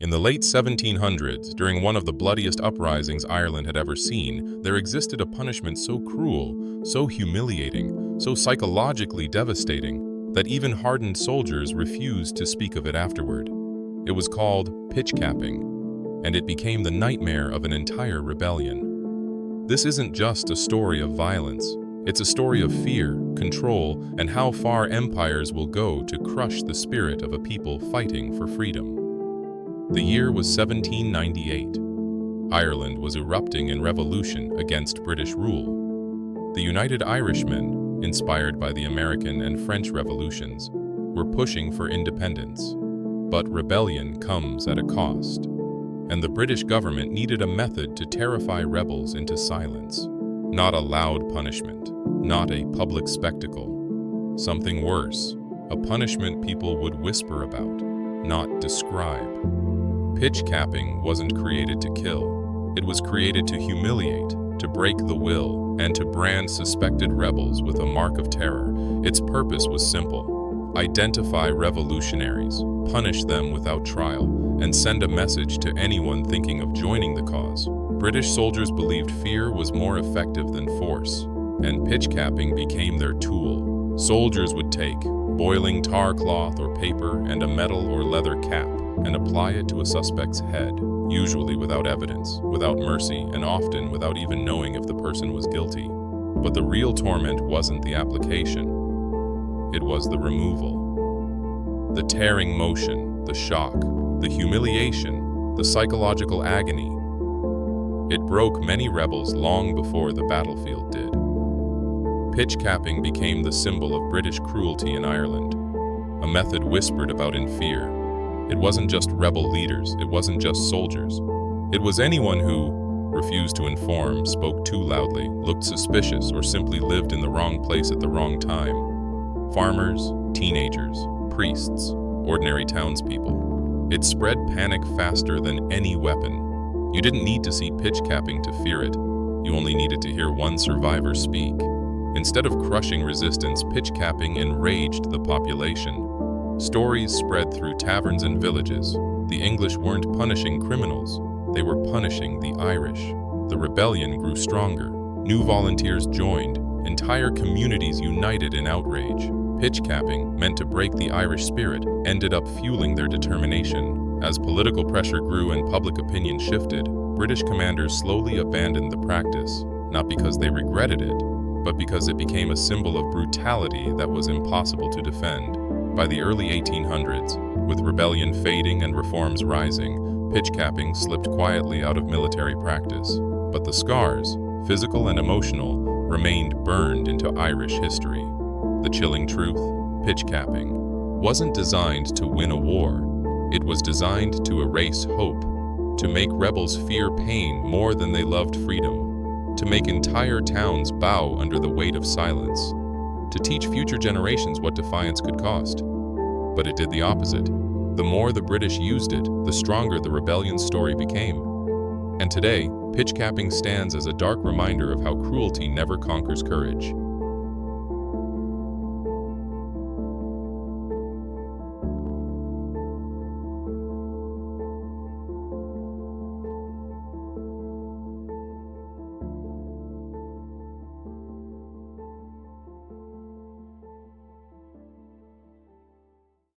In the late 1700s, during one of the bloodiest uprisings Ireland had ever seen, there existed a punishment so cruel, so humiliating, so psychologically devastating, that even hardened soldiers refused to speak of it afterward. It was called pitchcapping, and it became the nightmare of an entire rebellion. This isn't just a story of violence. It's a story of fear, control, and how far empires will go to crush the spirit of a people fighting for freedom. The year was 1798. Ireland was erupting in revolution against British rule. The United Irishmen, inspired by the American and French revolutions, were pushing for independence. But rebellion comes at a cost, and the British government needed a method to terrify rebels into silence. Not a loud punishment, not a public spectacle. Something worse, a punishment people would whisper about, not describe. Pitchcapping wasn't created to kill. It was created to humiliate, to break the will, and to brand suspected rebels with a mark of terror. Its purpose was simple: identify revolutionaries, punish them without trial, and send a message to anyone thinking of joining the cause. British soldiers believed fear was more effective than force, and pitchcapping became their tool. Soldiers would take boiling tar cloth or paper and a metal or leather cap and apply it to a suspect's head, usually without evidence, without mercy, and often without even knowing if the person was guilty. But the real torment wasn't the application. It was the removal. The tearing motion, the shock, the humiliation, the psychological agony. It broke many rebels long before the battlefield did. Pitchcapping became the symbol of British cruelty in Ireland, a method whispered about in fear. It wasn't just rebel leaders, it wasn't just soldiers. It was anyone who refused to inform, spoke too loudly, looked suspicious, or simply lived in the wrong place at the wrong time. Farmers, teenagers, priests, ordinary townspeople. It spread panic faster than any weapon. You didn't need to see pitchcapping to fear it. You only needed to hear one survivor speak. Instead of crushing resistance, pitchcapping enraged the population. Stories spread through taverns and villages. The English weren't punishing criminals, they were punishing the Irish. The rebellion grew stronger. New volunteers joined. Entire communities united in outrage. Pitchcapping, meant to break the Irish spirit, ended up fueling their determination. As political pressure grew and public opinion shifted, British commanders slowly abandoned the practice, not because they regretted it, but because it became a symbol of brutality that was impossible to defend. By the early 1800s, with rebellion fading and reforms rising, pitchcapping slipped quietly out of military practice. But the scars, physical and emotional, remained burned into Irish history. The chilling truth: pitchcapping wasn't designed to win a war. It was designed to erase hope, to make rebels fear pain more than they loved freedom, to make entire towns bow under the weight of silence, to teach future generations what defiance could cost. But it did the opposite. The more the British used it, the stronger the rebellion's story became. And today, pitchcapping stands as a dark reminder of how cruelty never conquers courage.